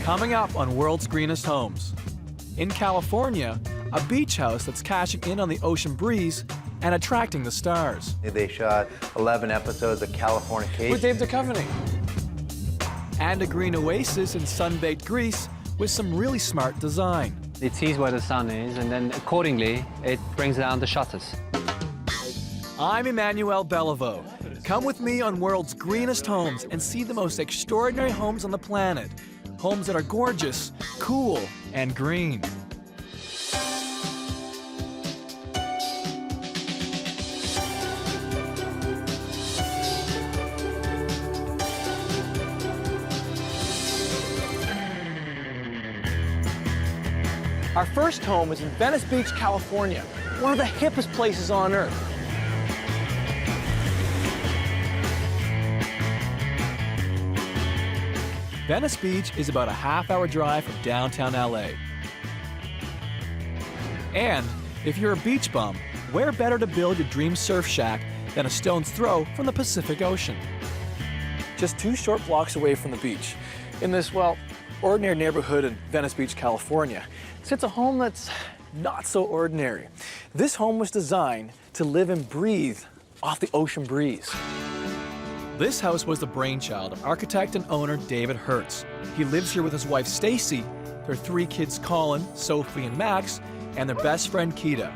Coming up on World's Greenest Homes. In California, a beach house that's cashing in on the ocean breeze and attracting the stars. They shot 11 episodes of Californication. With David Herz. And a green oasis in sun-baked Greece with some really smart design. It sees where the sun is, and then accordingly, it brings down the shutters. I'm Emmanuel Beliveau. Come with me on World's Greenest Homes and see the most extraordinary homes on the planet. Homes that are gorgeous, cool, and green. Our first home is in Venice Beach, California, one of the hippest places on Earth. Venice Beach is about a half-hour drive from downtown LA. And if you're a beach bum, where better to build your dream surf shack than a stone's throw from the Pacific Ocean? Just 2 short blocks away from the beach, in this, well, ordinary neighborhood in Venice Beach, California, sits a home that's not so ordinary. This home was designed to live and breathe off the ocean breeze. This house was the brainchild of architect and owner David Herz. He lives here with his wife Stacy, their 3 kids Colin, Sophie, and Max, and their best friend Kita.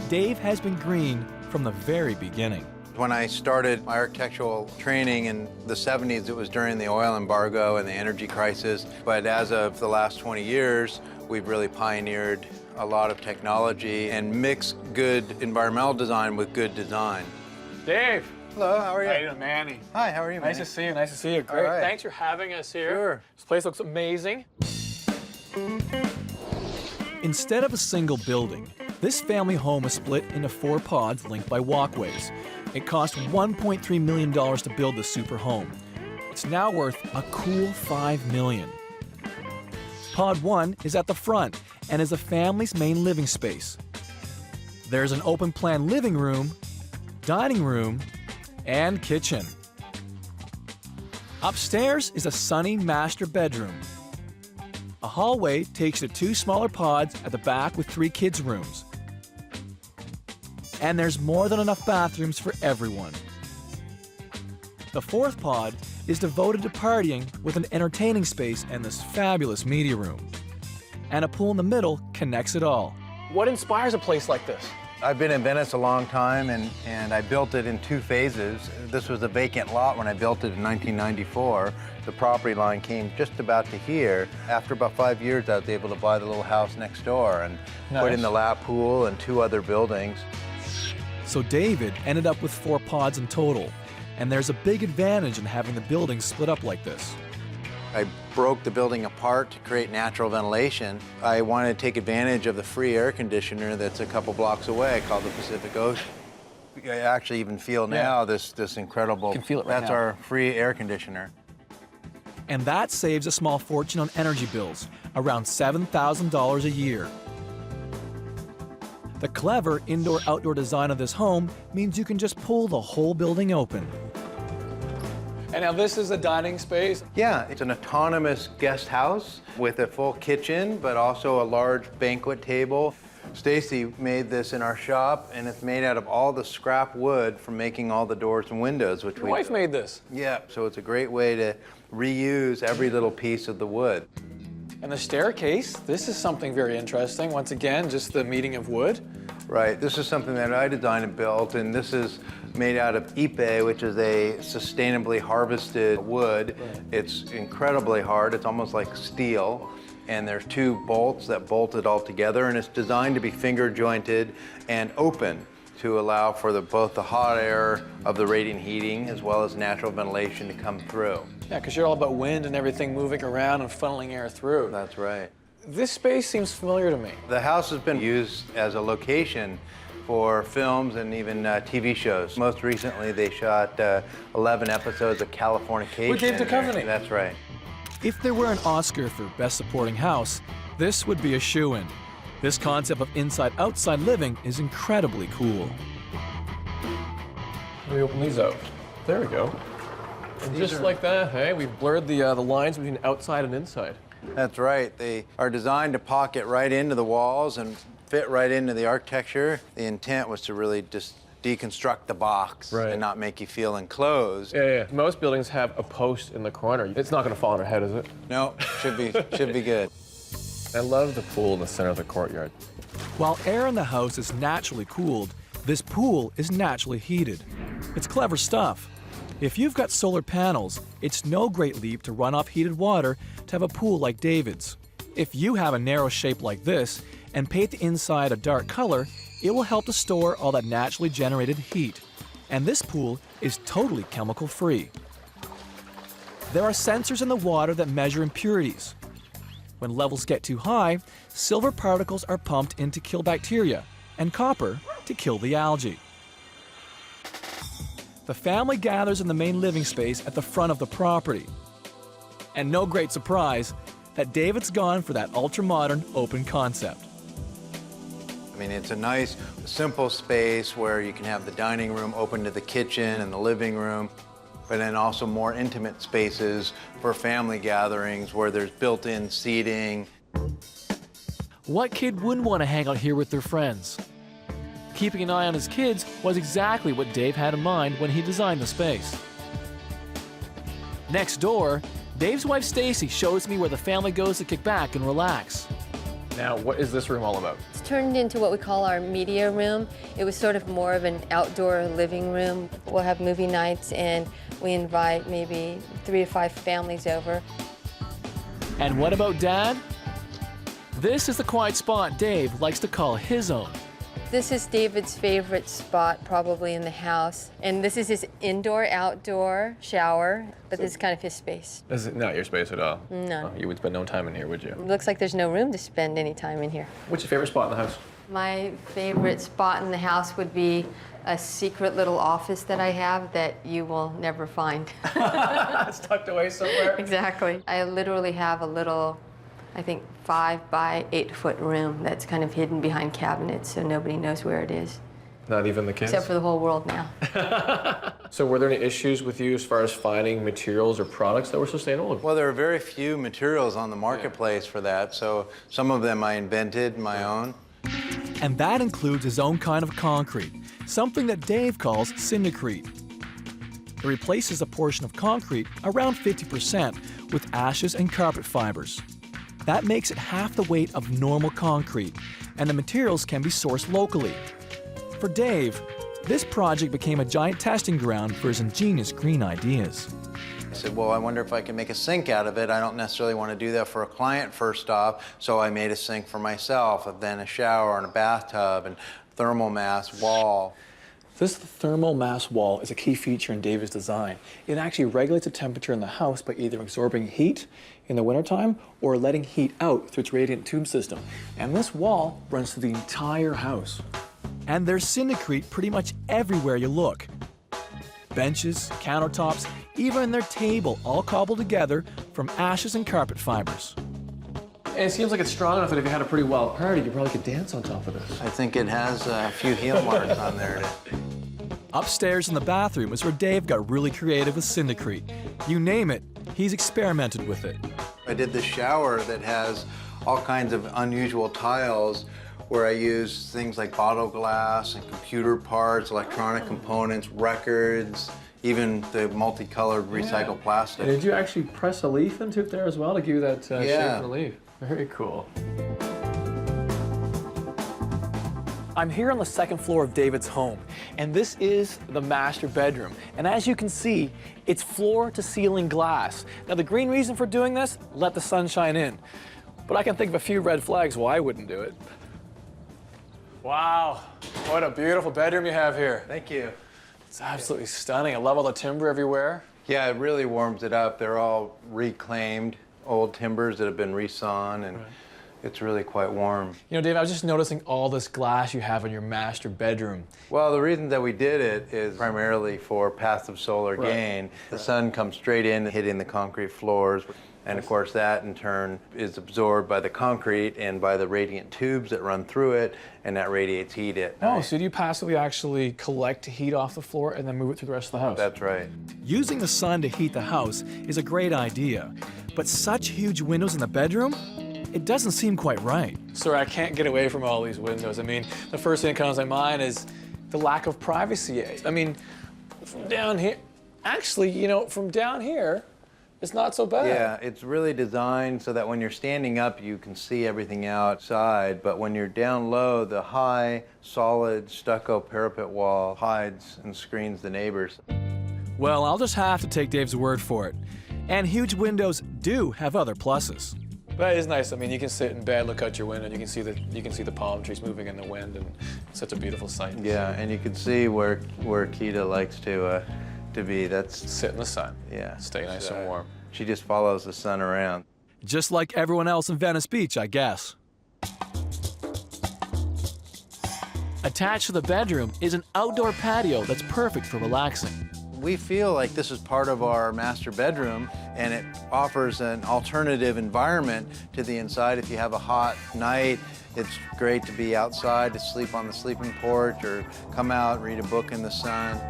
Dave has been green from the very beginning. When I started my architectural training in the 70s, it was during the oil embargo and the energy crisis. But as of the last 20 years, we've really pioneered a lot of technology and mixed good environmental design with good design. Dave! Hello, how are you? How you doing, Manny? Hi, how are you, Manny? Nice to see you, nice to see you. Great, right. Thanks for having us here. Sure. This place looks amazing. Instead of a single building, this family home is split into 4 pods linked by walkways. It cost $1.3 million to build this super home. It's now worth a cool $5 million. Pod 1 is at the front and is the family's main living space. There's an open-plan living room, dining room, and kitchen. Upstairs is a sunny master bedroom. A hallway takes you to 2 smaller pods at the back with 3 kids' rooms. And there's more than enough bathrooms for everyone. The 4th pod is devoted to partying with an entertaining space and this fabulous media room. And a pool in the middle connects it all. What inspires a place like this? I've been in Venice a long time, and I built it in 2 phases. This was a vacant lot when I built it in 1994. The property line came just about to here. After about 5 years, I was able to buy the little house next door and put in the lap pool and 2 other buildings. So David ended up with 4 pods in total, and there's a big advantage in having the buildings split up like this. I broke the building apart to create natural ventilation. I wanted to take advantage of the free air conditioner that's a couple blocks away called the Pacific Ocean. I actually even feel now this incredible, You can feel it right that's now. our free air conditioner. And that saves a small fortune on energy bills, around $7,000 a year. The clever indoor-outdoor design of this home means you can just pull the whole building open. And now this is a dining space. Yeah, it's an autonomous guest house with a full kitchen, but also a large banquet table. Stacy made this in our shop, and it's made out of all the scrap wood from making all the doors and windows, which Your wife made this. Yeah, so it's a great way to reuse every little piece of the wood. And the staircase, this is something very interesting. Once again, just the meeting of wood. Right, this is something that I designed and built, and this is made out of ipe, which is a sustainably harvested wood. Right. It's incredibly hard, it's almost like steel. And there's 2 bolts that bolt it all together, and it's designed to be finger jointed and open to allow for both the hot air of the radiant heating as well as natural ventilation to come through. Yeah, because you're all about wind and everything moving around and funneling air through. That's right. This space seems familiar to me. The house has been used as a location for films and even TV shows. Most recently, they shot 11 episodes of Californication. With David Herz. That's right. If there were an Oscar for Best Supporting House, this would be a shoo-in. This concept of inside-outside living is incredibly cool. Let me open these out. There we go. And just like that, hey, we've blurred the lines between outside and inside. That's right. They are designed to pocket right into the walls and fit right into the architecture. The intent was to really just deconstruct the box and not make you feel enclosed. Yeah. Most buildings have a post in the corner. It's not going to fall on our head, is it? No, should be good. I love the pool in the center of the courtyard. While air in the house is naturally cooled, this pool is naturally heated. It's clever stuff. If you've got solar panels, it's no great leap to run off heated water to have a pool like David's. If you have a narrow shape like this and paint the inside a dark color, it will help to store all that naturally generated heat. And this pool is totally chemical-free. There are sensors in the water that measure impurities. When levels get too high, silver particles are pumped in to kill bacteria, and copper to kill the algae. The family gathers in the main living space at the front of the property. And no great surprise that David's gone for that ultra-modern open concept. I mean, it's a nice, simple space where you can have the dining room open to the kitchen and the living room, but then also more intimate spaces for family gatherings where there's built-in seating. What kid wouldn't want to hang out here with their friends? Keeping an eye on his kids was exactly what Dave had in mind when he designed the space. Next door, Dave's wife Stacy shows me where the family goes to kick back and relax. Now, what is this room all about? It's turned into what we call our media room. It was sort of more of an outdoor living room. We'll have movie nights and we invite maybe 3 to 5 families over. And what about Dad? This is the quiet spot Dave likes to call his own. This is David's favorite spot probably in the house. And this is his indoor-outdoor shower, but this is kind of his space. This is not your space at all? No. Oh, you would spend no time in here, would you? It looks like there's no room to spend any time in here. What's your favorite spot in the house? My favorite spot in the house would be a secret little office that I have that you will never find. It's tucked away somewhere? Exactly. I literally have a little, I think, 5 by 8 foot room that's kind of hidden behind cabinets so nobody knows where it is. Not even the kids? Except for the whole world now. So were there any issues with you as far as finding materials or products that were sustainable? Well, there are very few materials on the marketplace for that, so some of them I invented my own. And that includes his own kind of concrete, something that Dave calls Syndicrete. It replaces a portion of concrete, around 50%, with ashes and carpet fibers. That makes it half the weight of normal concrete, and the materials can be sourced locally. For Dave, this project became a giant testing ground for his ingenious green ideas. I said, well, I wonder if I can make a sink out of it. I don't necessarily want to do that for a client first off, so I made a sink for myself, and then a shower and a bathtub and thermal mass wall. This thermal mass wall is a key feature in David's design. It actually regulates the temperature in the house by either absorbing heat in the wintertime or letting heat out through its radiant tube system. And this wall runs through the entire house. And there's Syndicrete pretty much everywhere you look. Benches, countertops, even their table, all cobbled together from ashes and carpet fibers. And it seems like it's strong enough that if you had a pretty wild party, you probably could dance on top of this. I think it has a few heel marks on there. Upstairs in the bathroom is where Dave got really creative with Syndicrete. You name it, he's experimented with it. I did this shower that has all kinds of unusual tiles where I use things like bottle glass and computer parts, electronic components, records, even the multicolored recycled plastic. And did you actually press a leaf into it there as well to give you that shape of the leaf? Very cool. I'm here on the second floor of David's home, and this is the master bedroom. And as you can see, it's floor-to-ceiling glass. Now, the green reason for doing this, let the sunshine in. But I can think of a few red flags why I wouldn't do it. Wow, what a beautiful bedroom you have here. Thank you. It's absolutely stunning. I love all the timber everywhere. Yeah, it really warms it up. They're all reclaimed old timbers that have been resawn, and it's really quite warm. You know, Dave, I was just noticing all this glass you have in your master bedroom. Well, the reason that we did it is primarily for passive solar gain. The sun comes straight in, hitting the concrete floors. And of course, that in turn is absorbed by the concrete and by the radiant tubes that run through it, and that radiates heat at night. Oh, so do you passively actually collect heat off the floor and then move it through the rest of the house? That's right. Using the sun to heat the house is a great idea, but such huge windows in the bedroom? It doesn't seem quite right. Sorry, I can't get away from all these windows. I mean, the first thing that comes to my mind is the lack of privacy. I mean, from down here, actually, you know, from down here, it's not so bad. Yeah, it's really designed so that when you're standing up, you can see everything outside. But when you're down low, the high, solid stucco parapet wall hides and screens the neighbors. Well, I'll just have to take Dave's word for it. And huge windows do have other pluses. That is nice. I mean, you can sit in bed, look out your window, and you can see the palm trees moving in the wind, and it's such a beautiful sight. Yeah, and you can see where Kita likes to be. That's Sit in the sun. yeah. Stay nice and warm. She just follows the sun around. Just like everyone else in Venice Beach, I guess. Attached to the bedroom is an outdoor patio that's perfect for relaxing. We feel like this is part of our master bedroom, and it offers an alternative environment to the inside. If you have a hot night, it's great to be outside, to sleep on the sleeping porch, or come out, read a book in the sun.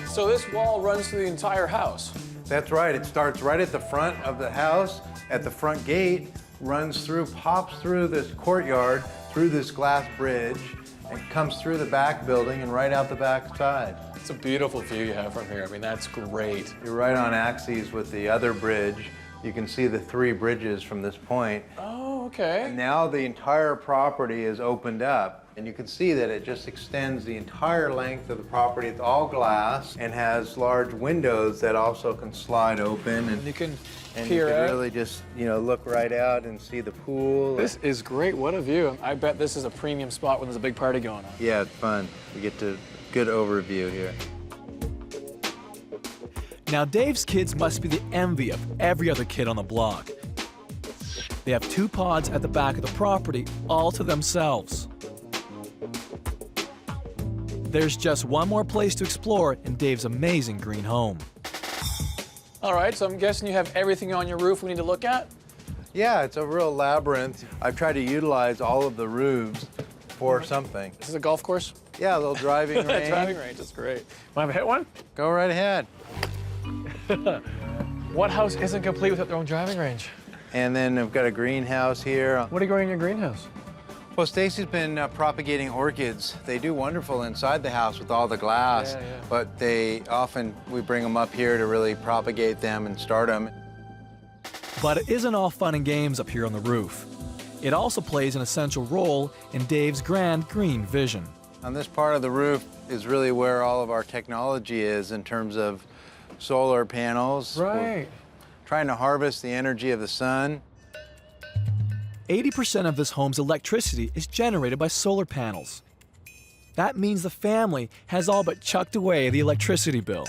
So this wall runs through the entire house. That's right. It starts right at the front of the house, at the front gate, runs through, pops through this courtyard, through this glass bridge, and comes through the back building and right out the back side. It's a beautiful view you have from here. I mean, that's great. You're right on axes with the other bridge. You can see the 3 bridges from this point. Oh, okay. And now the entire property is opened up, and you can see that it just extends the entire length of the property. It's all glass and has large windows that also can slide open. And you can and peer you can out. really just, you know, look right out and see the pool. This is great. What a view. I bet this is a premium spot when there's a big party going on. Yeah, it's fun. We get to good overview here. Now, Dave's kids must be the envy of every other kid on the block. They have 2 pods at the back of the property, all to themselves. There's just one more place to explore in Dave's amazing green home. All right, so I'm guessing you have everything on your roof we need to look at? Yeah, it's a real labyrinth. I've tried to utilize all of the roofs for something. This is a golf course? Yeah, a little driving range. Driving range, that's great. Want to hit one? Go right ahead. What house isn't complete without their own driving range? And then I've got a greenhouse here. What are you growing in your greenhouse? Well, Stacy's been propagating orchids. They do wonderful inside the house with all the glass, Yeah. but we bring them up here to really propagate them and start them. But it isn't all fun and games up here on the roof. It also plays an essential role in Dave's grand green vision. On this part of the roof is really where all of our technology is in terms of solar panels. Right. We're trying to harvest the energy of the sun. 80% of this home's electricity is generated by solar panels. That means the family has all but chucked away the electricity bill.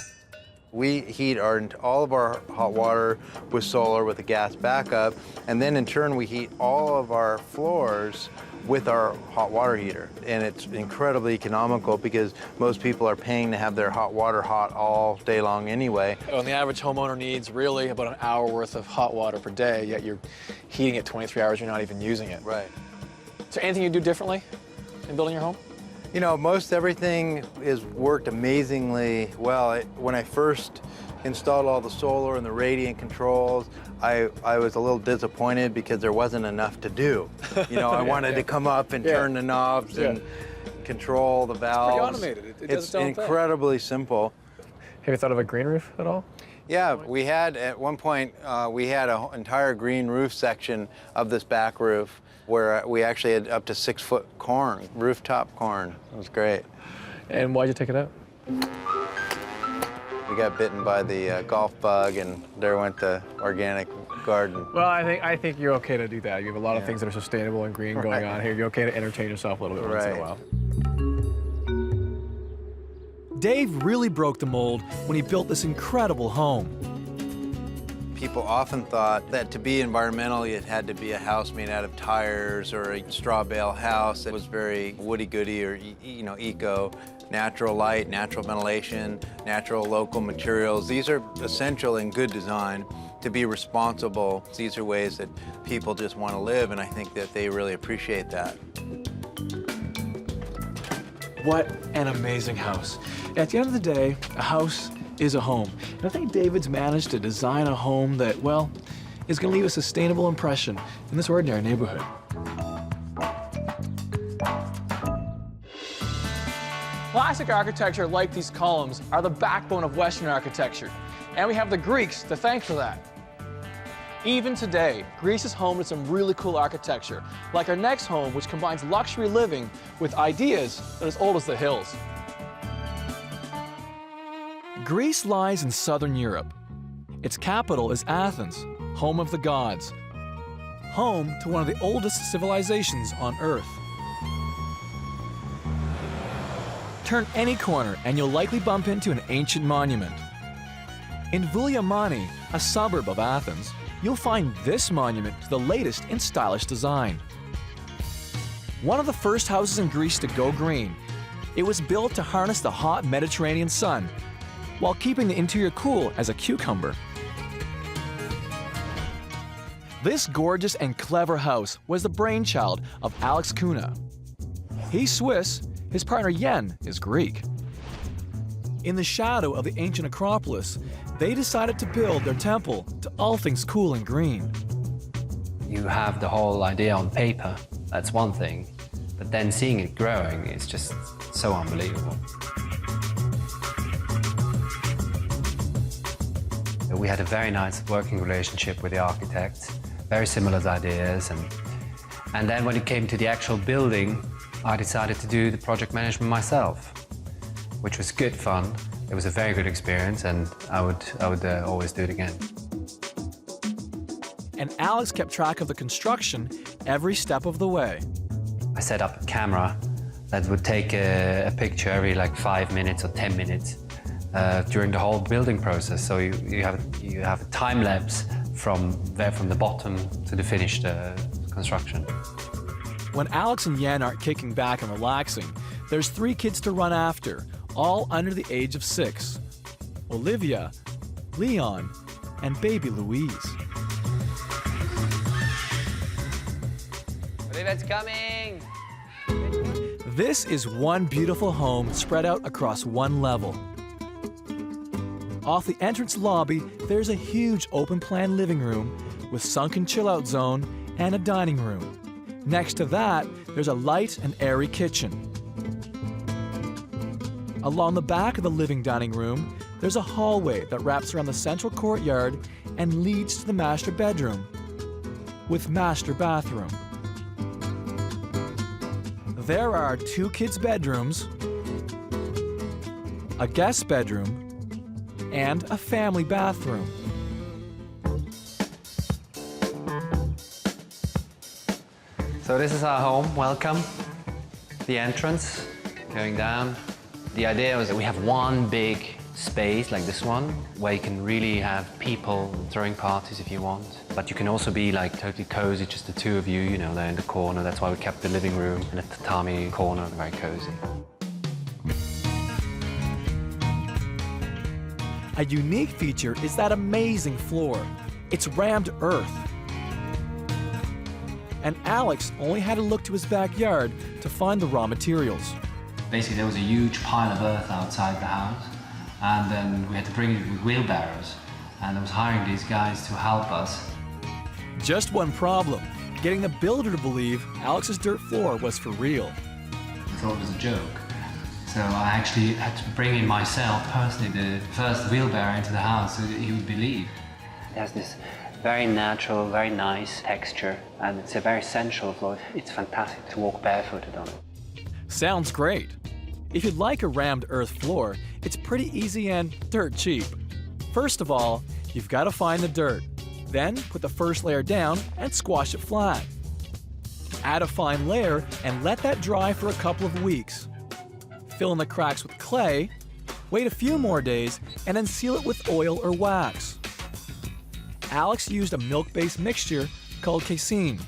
We heat all of our hot water with solar with a gas backup, and then in turn we heat all of our floors with our hot water heater. And it's incredibly economical because most people are paying to have their hot water hot all day long anyway. And the average homeowner needs really about an hour worth of hot water per day, yet you're heating it 23 hours, you're not even using it. Right. Is there anything you do differently in building your home? You know, most everything has worked amazingly well. When I first installed all the solar and the radiant controls, I was a little disappointed because there wasn't enough to do. You know, I wanted to come up and turn the knobs and control the valves. Pretty automated. It does It's its own thing. incredibly simple. Have you thought of a green roof at all? Yeah, we had, at one point, we had an entire green roof section of this back roof where we actually had up to 6-foot corn, rooftop corn. It was great. And why'd you take it out? We got bitten by the golf bug, and there went the organic garden. Well, I think you're okay to do that. You have a lot of things that are sustainable and green going on here. You're okay to entertain yourself a little bit once in a while. Dave really broke the mold when he built this incredible home. People often thought that to be environmental, it had to be a house made out of tires or a straw bale house that was very woody-goody or, eco. Natural light, natural ventilation, natural local materials. These are essential in good design to be responsible. These are ways that people just want to live, and I think that they really appreciate that. What an amazing house. At the end of the day, a house is a home. And I think David's managed to design a home that, well, is going to leave a sustainable impression in this ordinary neighborhood. Classic architecture like these columns are the backbone of Western architecture, and we have the Greeks to thank for that. Even today, Greece is home to some really cool architecture, like our next home, which combines luxury living with ideas that are as old as the hills. Greece lies in southern Europe. Its capital is Athens, home of the gods, home to one of the oldest civilizations on Earth. Turn any corner and you'll likely bump into an ancient monument. In Vouliamani, a suburb of Athens, you'll find this monument to the latest in stylish design. One of the first houses in Greece to go green, it was built to harness the hot Mediterranean sun while keeping the interior cool as a cucumber. This gorgeous and clever house was the brainchild of Alex Kuna. He's Swiss. His partner Yen is Greek. In the shadow of the ancient Acropolis, they decided to build their temple to all things cool and green. You have the whole idea on paper, that's one thing, but then seeing it growing is just so unbelievable. We had a very nice working relationship with the architect, very similar ideas, and then when it came to the actual building, I decided to do the project management myself, which was good fun. It was a very good experience, and I would always do it again. And Alex kept track of the construction every step of the way. I set up a camera that would take a picture every like 5 minutes or 10 minutes during the whole building process. So you have a time lapse from the bottom to the finished construction. When Alex and Yen aren't kicking back and relaxing, there's 3 kids to run after, all under the age of 6. Olivia, Leon, and baby Louise. Olivia's coming! This is one beautiful home spread out across one level. Off the entrance lobby, there's a huge open-plan living room with sunken chill-out zone and a dining room. Next to that, there's a light and airy kitchen. Along the back of the living dining room, there's a hallway that wraps around the central courtyard and leads to the master bedroom, with master bathroom. There are 2 kids' bedrooms, a guest bedroom, and a family bathroom. So this is our home, welcome. The entrance, going down. The idea was that we have one big space like this one, where you can really have people throwing parties if you want. But you can also be like totally cozy, just the 2 of you, there in the corner. That's why we kept the living room in a tatami corner, very cozy. A unique feature is that amazing floor. It's rammed earth. And Alex only had to look to his backyard to find the raw materials. Basically, there was a huge pile of earth outside the house, and then we had to bring it with wheelbarrows. And I was hiring these guys to help us. Just one problem, getting the builder to believe Alex's dirt floor was for real. I thought it was a joke. So I actually had to bring in myself personally the first wheelbarrow into the house so that he would believe. It has this very natural, very nice texture, and it's a very sensual floor. It's fantastic to walk barefooted on it. Sounds great. If you'd like a rammed earth floor, it's pretty easy and dirt cheap. First of all, you've got to find the dirt. Then put the first layer down and squash it flat. Add a fine layer and let that dry for a couple of weeks. Fill in the cracks with clay, wait a few more days, and then seal it with oil or wax. Alex used a milk-based mixture called casein.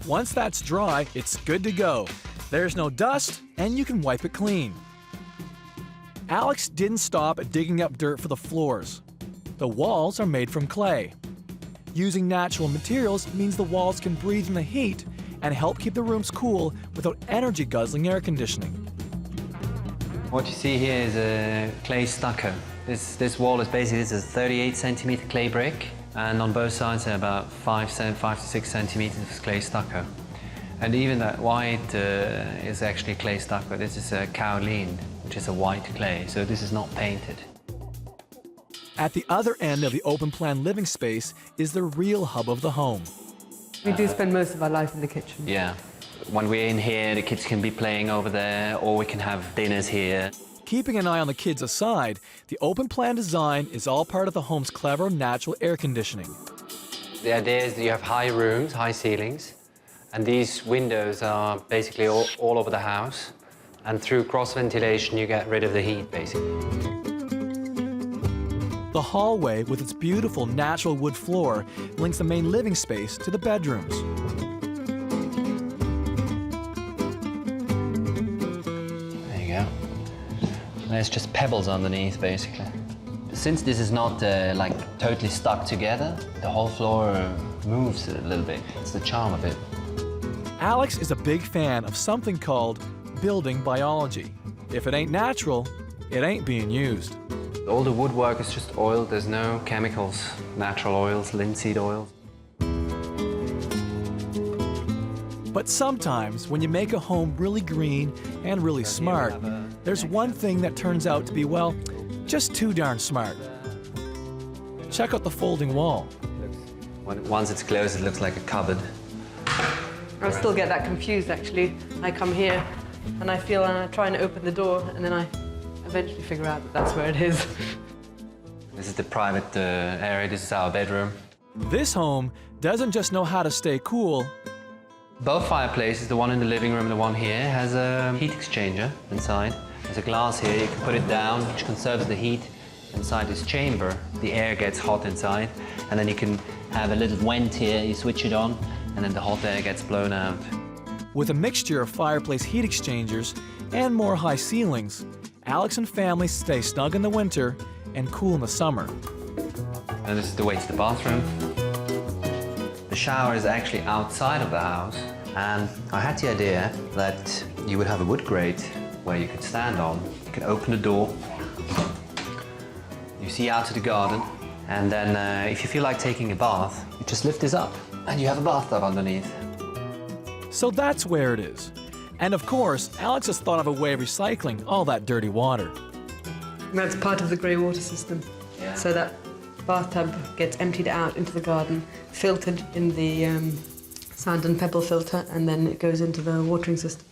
Once that's dry, it's good to go. There's no dust, and you can wipe it clean. Alex didn't stop at digging up dirt for the floors. The walls are made from clay. Using natural materials means the walls can breathe in the heat and help keep the rooms cool without energy-guzzling air conditioning. What you see here is a clay stucco. This wall is basically a 38 centimeter clay brick, and on both sides there are about 5 to 6 centimeters of clay stucco. And even that white is actually clay stucco. This is a kaolin, which is a white clay, so this is not painted. At the other end of the open-plan living space is the real hub of the home. We do spend most of our life in the kitchen. Yeah. When we're in here, the kids can be playing over there, or we can have dinners here. Keeping an eye on the kids aside, the open-plan design is all part of the home's clever natural air conditioning. The idea is that you have high rooms, high ceilings, and these windows are basically all over the house. And through cross-ventilation, you get rid of the heat, basically. The hallway, with its beautiful natural wood floor, links the main living space to the bedrooms. There you go. There's just pebbles underneath, basically. Since this is not like totally stuck together, the whole floor moves a little bit. It's the charm of it. Alex is a big fan of something called building biology. If it ain't natural, it ain't being used. All the woodwork is just oil. There's no chemicals, natural oils, linseed oils. But sometimes, when you make a home really green and really smart, there's one thing that turns out to be, well, just too darn smart. Check out the folding wall. Once it's closed, it looks like a cupboard. I still get that confused, actually. I come here and I feel, and I try and open the door, and then I eventually figure out that that's where it is. This is the private area. This is our bedroom. This home doesn't just know how to stay cool. Both fireplaces, the one in the living room and the one here, has a heat exchanger inside. There's a glass here. You can put it down, which conserves the heat inside this chamber. The air gets hot inside, and then you can have a little vent here. You switch it on, and then the hot air gets blown out. With a mixture of fireplace heat exchangers and more high ceilings, Alex and family stay snug in the winter and cool in the summer. And this is the way to the bathroom. The shower is actually outside of the house, and I had the idea that you would have a wood grate where you could stand on. You can open the door, you see out to the garden, and then if you feel like taking a bath, you just lift this up, and you have a bathtub underneath. So that's where it is. And of course, Alex has thought of a way of recycling all that dirty water. And that's part of the grey water system. Yeah. So that bathtub gets emptied out into the garden, filtered in the sand and pebble filter, and then it goes into the watering system.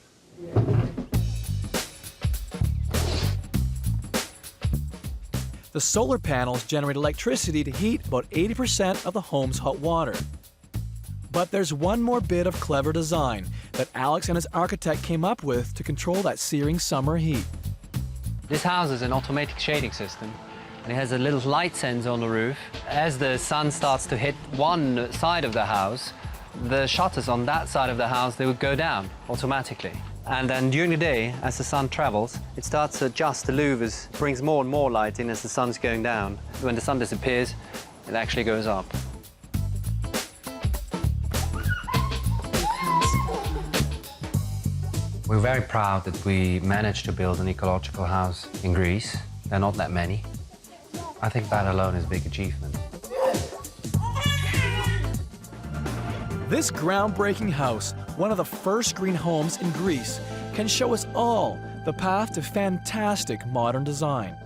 The solar panels generate electricity to heat about 80% of the home's hot water. But there's one more bit of clever design that Alex and his architect came up with to control that searing summer heat. This house is an automatic shading system, and it has a little light sensor on the roof. As the sun starts to hit one side of the house, the shutters on that side of the house, they would go down automatically. And then during the day, as the sun travels, it starts to adjust the louvers, brings more and more light in as the sun's going down. When the sun disappears, it actually goes up. We're very proud that we managed to build an ecological house in Greece. There are not that many. I think that alone is a big achievement. This groundbreaking house, one of the first green homes in Greece, can show us all the path to fantastic modern design.